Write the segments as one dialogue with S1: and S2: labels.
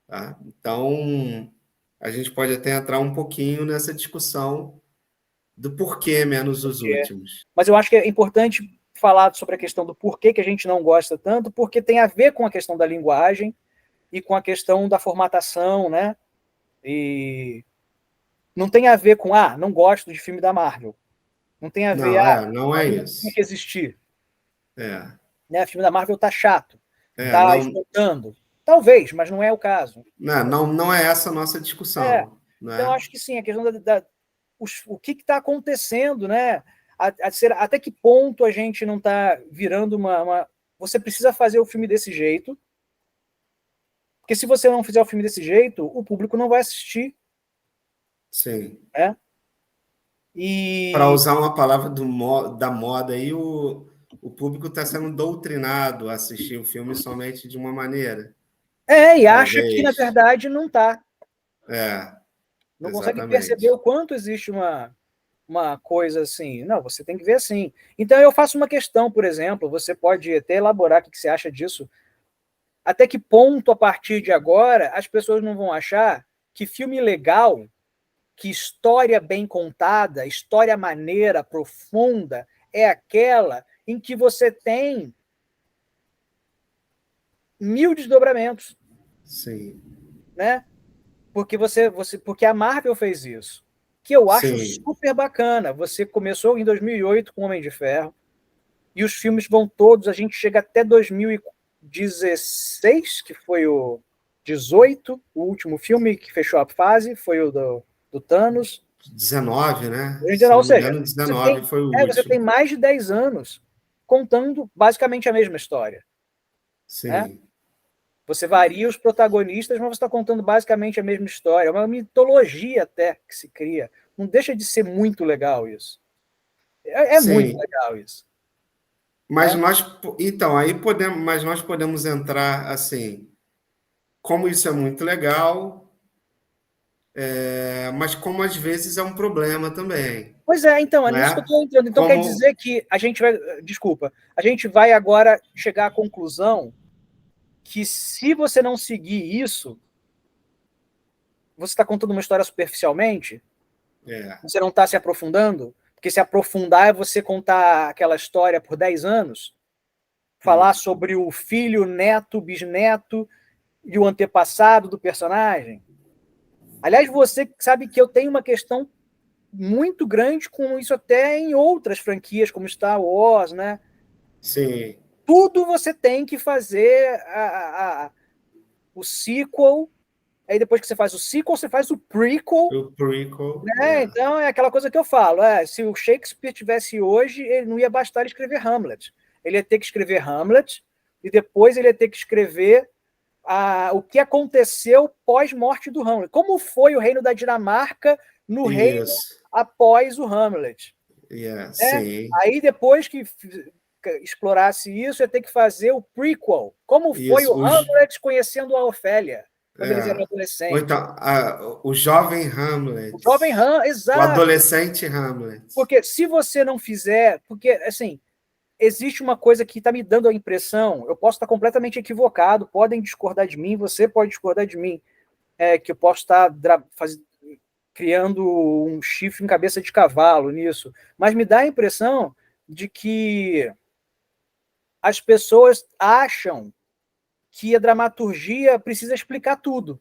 S1: tá? Então, a gente pode até entrar um pouquinho nessa discussão do porquê menos os
S2: Porque...
S1: últimos.
S2: Mas eu acho que é importante falar sobre a questão do porquê que a gente não gosta tanto, porque tem a ver com a questão da linguagem e com a questão da formatação, né? E não tem a ver com, não gosto de filme da Marvel. Não tem a ver,
S1: Não é
S2: ali não tinha
S1: isso.
S2: que existir.
S1: É,
S2: Né? O filme da Marvel tá chato, tá
S1: não,
S2: esgotando. Talvez, mas não é o caso.
S1: não é essa a nossa
S2: É.
S1: discussão,
S2: Então,
S1: né?
S2: acho que sim, a questão o que está acontecendo, né? Até que ponto a gente não está virando uma. Você precisa fazer o filme desse jeito, porque se você não fizer o filme desse jeito, o público não vai assistir.
S1: Sim.
S2: Né?
S1: Para
S2: E
S1: usar uma palavra da moda aí, o público está sendo doutrinado a assistir o filme somente de uma maneira.
S2: e acha que, na
S1: Talvez.
S2: verdade, não está.
S1: É,
S2: Não consegue perceber
S1: exatamente.
S2: o quanto existe uma coisa assim. Não, você tem que ver assim. Então, eu faço uma questão, por exemplo, você pode até elaborar o que você acha disso. Até que ponto, a partir de agora, as pessoas não vão achar que filme legal, que história bem contada, história maneira, profunda, é aquela em que você tem 1000 desdobramentos,
S1: Sim.
S2: né? Porque a Marvel fez isso, que eu acho
S1: Sim.
S2: super bacana. Você começou em 2008 com Homem de Ferro, e os filmes vão todos, a gente chega até 2016, que foi o 18, o último filme que fechou a fase, foi o do Thanos.
S1: 19, né?
S2: Em
S1: Se
S2: geral, ou
S1: não me
S2: seja,
S1: engano, 19 foi o
S2: você tem
S1: último.
S2: mais de 10 anos contando basicamente a mesma história. Né?
S1: Sim.
S2: Você varia os protagonistas, mas você está contando basicamente a mesma história. É uma mitologia até que se cria. Não deixa de ser muito legal isso. É muito
S1: Sim.
S2: legal isso.
S1: Mas
S2: Né?
S1: nós podemos entrar assim, como isso é muito legal, mas como às vezes é um problema também,
S2: Pois é, então, é
S1: não
S2: nisso que eu
S1: é?
S2: estou entrando. Então quer
S1: Como,
S2: dizer que a gente vai. Desculpa, a gente vai agora chegar à conclusão que se você não seguir isso, você está contando uma história superficialmente,
S1: é,
S2: você não está se aprofundando, porque se aprofundar é você contar aquela história por 10 anos, falar sobre o filho, neto, bisneto e o antepassado do personagem. Aliás, você sabe que eu tenho uma questão muito grande com isso até em outras franquias, como Star Wars, né?
S1: sim,
S2: Tudo você tem que fazer o sequel, aí depois que você faz o sequel, você faz o prequel,
S1: o prequel,
S2: né? Então é aquela coisa que eu falo, se o Shakespeare tivesse hoje, ele não ia bastar escrever Hamlet. Ele ia ter que escrever Hamlet e depois ele ia ter que escrever o que aconteceu pós-morte do Hamlet. Como foi o reino da Dinamarca no reino
S1: isso,
S2: após o Hamlet. Né?
S1: sim,
S2: Aí depois que explorasse isso, ia ter que fazer o prequel. Como foi o
S1: isso,
S2: Hamlet conhecendo a Ofélia, quando eles eram
S1: é, ou
S2: adolescentes.
S1: então, o jovem Hamlet,
S2: O jovem Hamlet,
S1: o
S2: exato.
S1: adolescente Hamlet,
S2: Porque se você não fizer, porque assim, existe uma coisa que está me dando a impressão, eu posso estar completamente equivocado, podem discordar de mim, você pode discordar de mim, que eu posso estar criando um chifre em cabeça de cavalo nisso, mas me dá a impressão de que as pessoas acham que a dramaturgia precisa explicar tudo.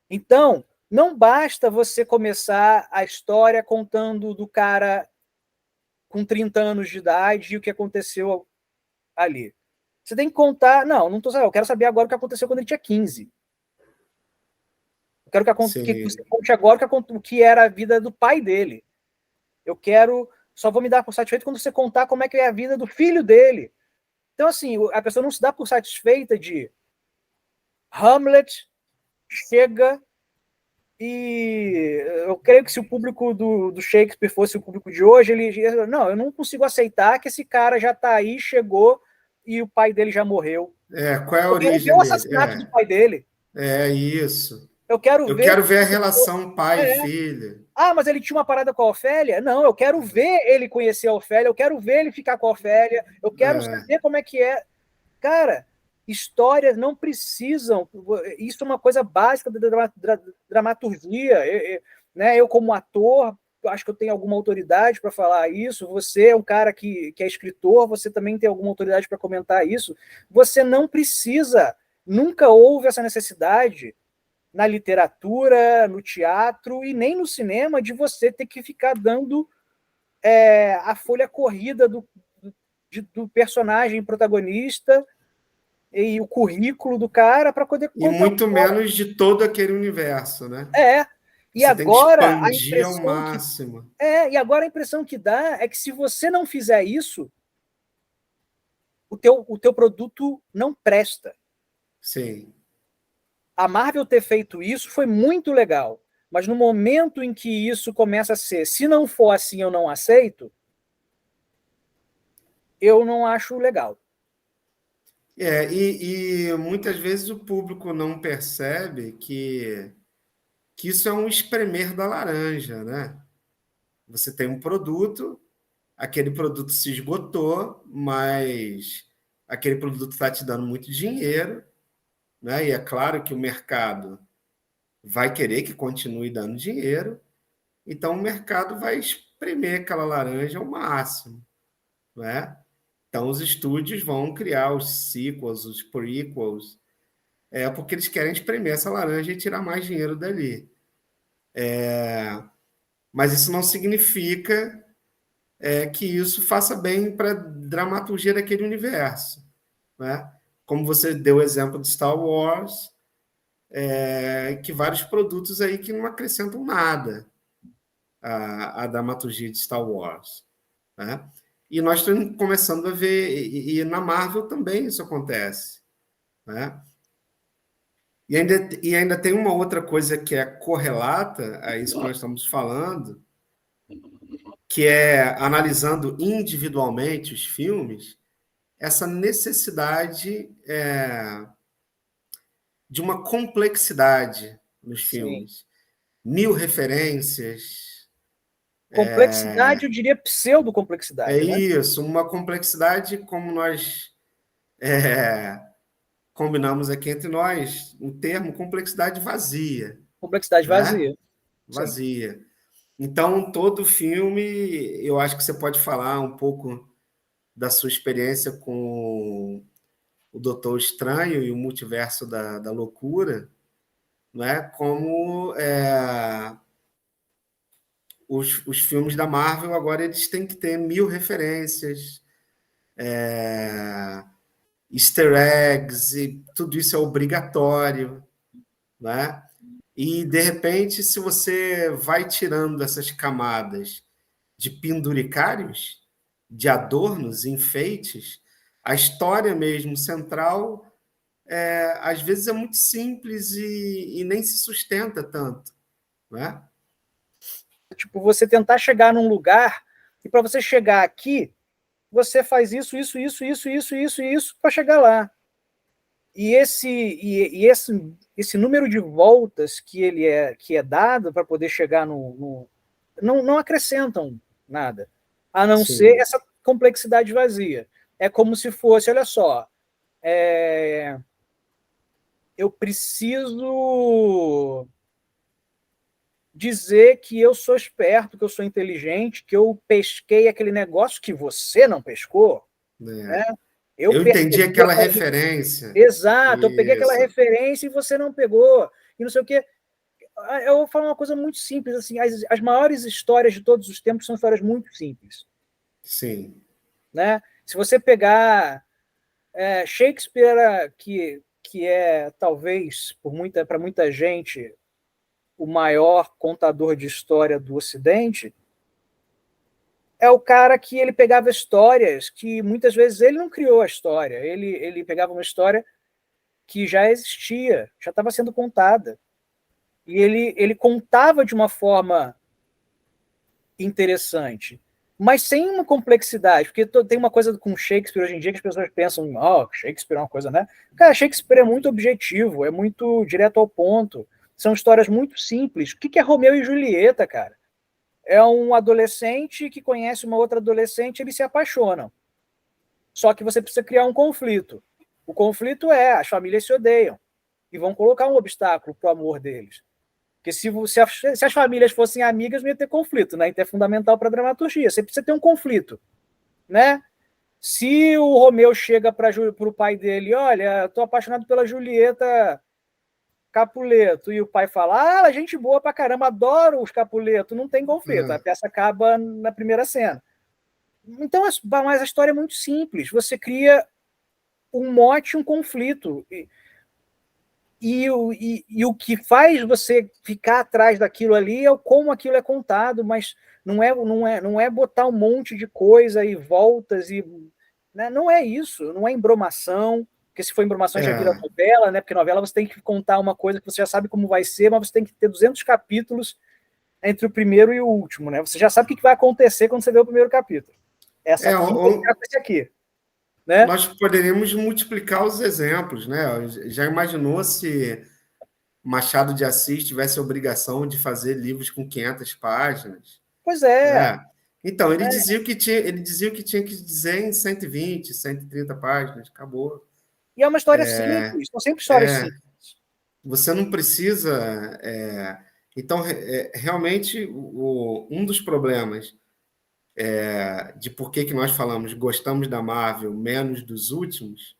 S2: Então, não basta você começar a história contando do cara com 30 anos de idade e o que aconteceu ali. Você tem que contar. Não tô sabendo. Eu quero saber agora o que aconteceu quando ele tinha 15. Eu quero que você
S1: sim,
S2: conte agora o que era a vida do pai dele. Eu quero. Só vou me dar por satisfeito quando você contar como é que é a vida do filho dele. Então, assim, a pessoa não se dá por satisfeita de Hamlet chega e eu creio que se o público do Shakespeare fosse o público de hoje, ele não, eu não consigo aceitar que esse cara já está aí, chegou e o pai dele já morreu.
S1: qual é a
S2: Eu quero ver
S1: origem
S2: o
S1: dele?
S2: assassinato do pai dele.
S1: É isso.
S2: Eu quero
S1: Eu
S2: ver.
S1: quero ver a relação
S2: É,
S1: pai-filho.
S2: mas ele tinha uma parada com a Ofélia? Não, eu quero ver ele conhecer a Ofélia, eu quero ver ele ficar com a Ofélia, eu quero
S1: É,
S2: saber como é que é. Cara, Histórias não precisam. Isso é uma coisa básica da dramaturgia. Né? Eu, como ator, acho que eu tenho alguma autoridade para falar isso. Você é um cara que é escritor, você também tem alguma autoridade para comentar isso. Você não precisa, nunca houve essa necessidade na literatura, no teatro e nem no cinema de você ter que ficar dando a folha corrida do personagem protagonista e o currículo do cara para poder
S1: E
S2: contar.
S1: muito menos de todo aquele universo, né?
S2: E
S1: Você tem que
S2: agora a
S1: expandir ao
S2: impressão
S1: máximo.
S2: e agora a impressão que dá é que se você não fizer isso, o teu produto não presta.
S1: Sim.
S2: A Marvel ter feito isso foi muito legal, mas no momento em que isso começa a ser, se não for assim, eu não aceito, eu não acho legal.
S1: E muitas vezes o público não percebe que isso é um espremer da laranja, né? Você tem um produto, aquele produto se esgotou, mas aquele produto está te dando muito dinheiro, né? E é claro que o mercado vai querer que continue dando dinheiro, então o mercado vai espremer aquela laranja ao máximo, né? Então os estúdios vão criar os sequels, os prequels, porque eles querem espremer essa laranja e tirar mais dinheiro dali. Mas isso não significa que isso faça bem para a dramaturgia daquele universo, né? Como você deu o exemplo de Star Wars, que vários produtos aí que não acrescentam nada à dramaturgia de Star Wars, né? E nós estamos começando a ver, e na Marvel também isso acontece, né? E ainda tem uma outra coisa que é correlata a isso que nós estamos falando, que é analisando individualmente os filmes, essa necessidade de uma complexidade nos
S2: Sim.
S1: filmes. 1000 referências.
S2: Complexidade, eu diria pseudo-complexidade, né?
S1: Isso, uma complexidade como nós combinamos aqui entre nós, um termo complexidade vazia,
S2: Complexidade
S1: né?
S2: vazia. Sim.
S1: Vazia. Então, todo filme, eu acho que você pode falar um pouco da sua experiência com o Doutor Estranho e o Multiverso da Loucura, né? Como os filmes da Marvel agora eles têm que ter 1000 referências, easter eggs, e tudo isso é obrigatório, né? E, de repente, se você vai tirando essas camadas de penduricários, de adornos, enfeites, a história mesmo central, às vezes é muito simples e nem se sustenta tanto, né?
S2: Tipo, você tentar chegar num lugar e para você chegar aqui, você faz isso para chegar lá. E esse número de voltas que é dado para poder chegar não acrescentam nada, a não ser
S1: Sim,
S2: essa complexidade vazia. É como se fosse, olha só, eu preciso dizer que eu sou esperto, que eu sou inteligente, que eu pesquei aquele negócio que você não pescou, né?
S1: né?
S2: Eu
S1: Eu entendi
S2: percebi
S1: aquela
S2: a
S1: referência.
S2: Exato, eu peguei aquela
S1: Isso,
S2: referência e você não pegou, e não sei o quê. Eu vou falar uma coisa muito simples, assim, as maiores histórias de todos os tempos são histórias muito simples,
S1: sim,
S2: né? Se você pegar Shakespeare, que é talvez para muita gente o maior contador de história do Ocidente, é o cara que ele pegava histórias que muitas vezes ele não criou a história, ele pegava uma história que já existia, já estava sendo contada. E ele contava de uma forma interessante, mas sem uma complexidade, porque tem uma coisa com Shakespeare hoje em dia que as pessoas pensam, Shakespeare é uma coisa, né? Cara, Shakespeare é muito objetivo, é muito direto ao ponto, são histórias muito simples. O que é Romeu e Julieta, cara? É um adolescente que conhece uma outra adolescente e eles se apaixonam. Só que você precisa criar um conflito. O conflito é, as famílias se odeiam e vão colocar um obstáculo para o amor deles. Porque se as famílias fossem amigas, não ia ter conflito, né? Então é fundamental para a dramaturgia. Você precisa ter um conflito, né? Se o Romeu chega para o pai dele, olha, estou apaixonado pela Julieta Capuleto, e o pai fala, gente boa pra caramba, adoro os Capuleto, não tem conflito, a peça acaba na primeira cena. Então, mas a história é muito simples, você cria um mote, um conflito, e o que faz você ficar atrás daquilo ali é como aquilo é contado, mas não é botar um monte de coisa e voltas, né? Não é isso, não é embromação, porque se for embromação já vira novela, né? Porque novela você tem que contar uma coisa que você já sabe como vai ser, mas você tem que ter 200 capítulos entre o primeiro e o último, né? Você já sabe o que vai acontecer quando você vê o primeiro capítulo. Essa aqui vai ficar com esse aqui. Né?
S1: Nós poderíamos multiplicar os exemplos, né? Já imaginou se Machado de Assis tivesse a obrigação de fazer livros com 500 páginas?
S2: Pois é.
S1: Né? Então, ele dizia o que tinha que dizer em 120, 130 páginas, acabou.
S2: E é uma história simples, são sempre histórias simples.
S1: Você não precisa... Então, realmente, um dos problemas de por que nós falamos gostamos da Marvel menos dos últimos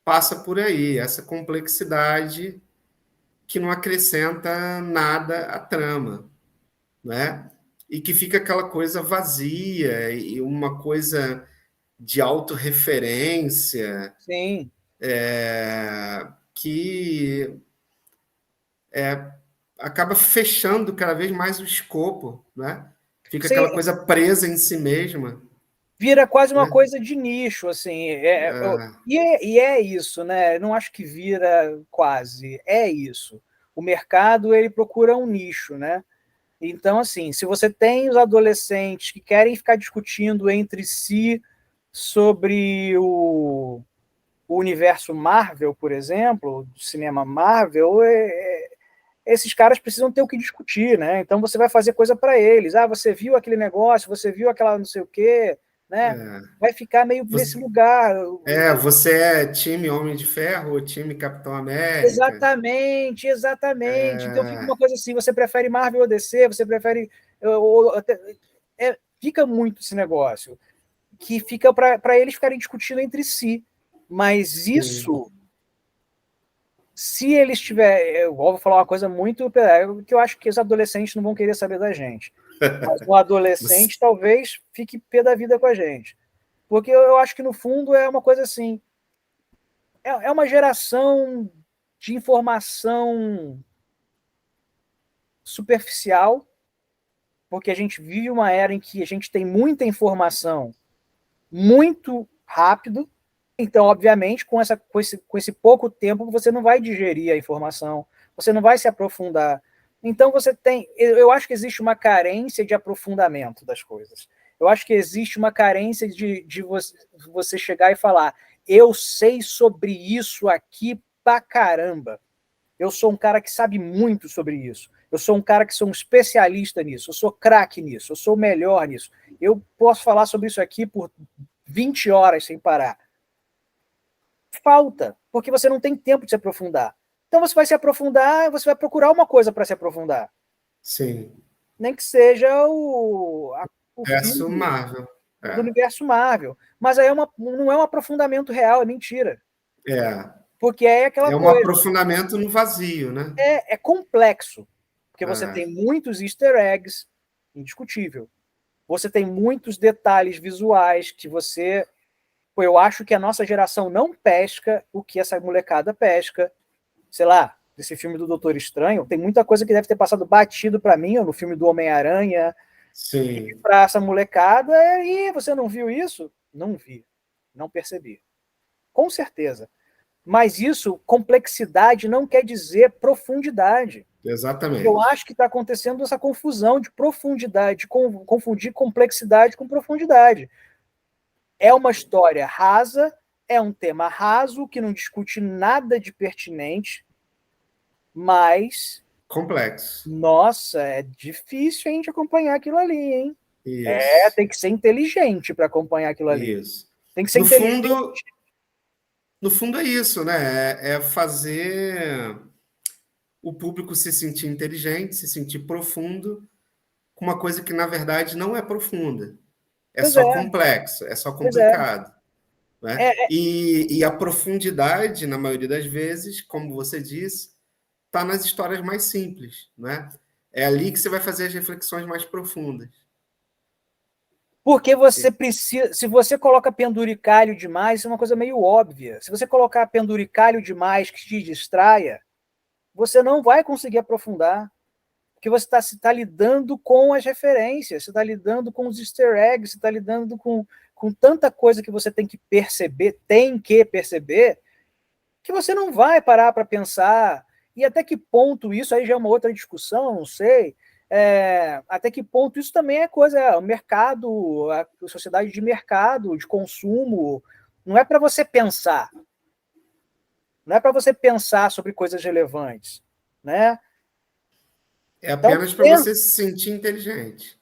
S1: passa por aí, essa complexidade que não acrescenta nada à trama, né? E que fica aquela coisa vazia e uma coisa de autorreferência.
S2: Sim.
S1: Que acaba fechando cada vez mais o escopo, né? Fica
S2: Sim.
S1: aquela coisa presa em si mesma.
S2: Vira quase uma coisa de nicho, assim. E é isso, né? Não acho que vira quase. É isso. O mercado, ele procura um nicho, né? Então, assim, se você tem os adolescentes que querem ficar discutindo entre si sobre o universo Marvel, por exemplo, do cinema Marvel, esses caras precisam ter o que discutir, né? Então você vai fazer coisa para eles. Você viu aquele negócio, você viu aquela não sei o quê, né? Vai ficar meio nesse lugar.
S1: Você é time Homem de Ferro ou time Capitão América?
S2: Exatamente. Então fica uma coisa assim, você prefere Marvel ou DC, você prefere... fica muito esse negócio, que fica para eles ficarem discutindo entre si. Mas isso... Se eles tiverem... Eu vou falar uma coisa muito... que eu acho que os adolescentes não vão querer saber da gente. Mas o adolescente talvez fique pé da vida com a gente. Porque eu acho que, no fundo, é uma coisa assim... É uma geração de informação superficial, porque a gente vive uma era em que a gente tem muita informação muito rápido. Então, obviamente, com esse pouco tempo, você não vai digerir a informação, você não vai se aprofundar. Então, eu acho que existe uma carência de aprofundamento das coisas. Eu acho que existe uma carência de você chegar e falar, eu sei sobre isso aqui pra caramba. Eu sou um cara que sabe muito sobre isso. Eu sou um cara que sou um especialista nisso. Eu sou craque nisso. Eu sou o melhor nisso. Eu posso falar sobre isso aqui por 20 horas sem parar. Falta, porque você não tem tempo de se aprofundar. Então você vai se aprofundar, você vai procurar uma coisa para se aprofundar.
S1: Sim.
S2: Nem que seja o
S1: filme Marvel.
S2: Do universo Marvel. Mas aí não é um aprofundamento real, é mentira. Porque é aquela coisa.
S1: É um aprofundamento no vazio, né?
S2: É complexo. Porque você tem muitos easter eggs, indiscutível. Você tem muitos detalhes visuais que você... Eu acho que a nossa geração não pesca o que essa molecada pesca. Sei lá, desse filme do Doutor Estranho, tem muita coisa que deve ter passado batido para mim, ou no filme do Homem-Aranha, para essa molecada. E você não viu isso? Não vi. Não percebi. Com certeza. Mas isso, complexidade, não quer dizer profundidade.
S1: Exatamente.
S2: Eu acho que está acontecendo essa confusão de profundidade, de confundir complexidade com profundidade. É uma história rasa, é um tema raso, que não discute nada de pertinente, mas...
S1: complexo.
S2: Nossa, é difícil a gente acompanhar aquilo ali, hein?
S1: Isso.
S2: Tem que ser inteligente para acompanhar aquilo ali.
S1: Isso.
S2: Tem que ser
S1: no
S2: inteligente.
S1: Fundo, No fundo é isso, né? É fazer o público se sentir inteligente, se sentir profundo, com uma coisa que, na verdade, não é profunda. É
S2: Pois
S1: só
S2: é,
S1: complexo, é só
S2: pois é.
S1: complicado. Né? E a profundidade, na maioria das vezes, como você disse, está nas histórias mais simples. Né? É ali que você vai fazer as reflexões mais profundas.
S2: Porque você precisa. Se você coloca penduricalho demais, isso é uma coisa meio óbvia. Se você colocar penduricalho demais que te distraia, você não vai conseguir aprofundar. Porque você está lidando com as referências, você está lidando com os easter eggs, você está lidando com tanta coisa que você tem que perceber, que você não vai parar para pensar. E até que ponto isso aí já é uma outra discussão, não sei. Até que ponto isso também é coisa, o mercado, a sociedade de mercado, de consumo, não é para você pensar. Não é para você pensar sobre coisas relevantes, né?
S1: É
S2: Então,
S1: apenas para você se sentir inteligente.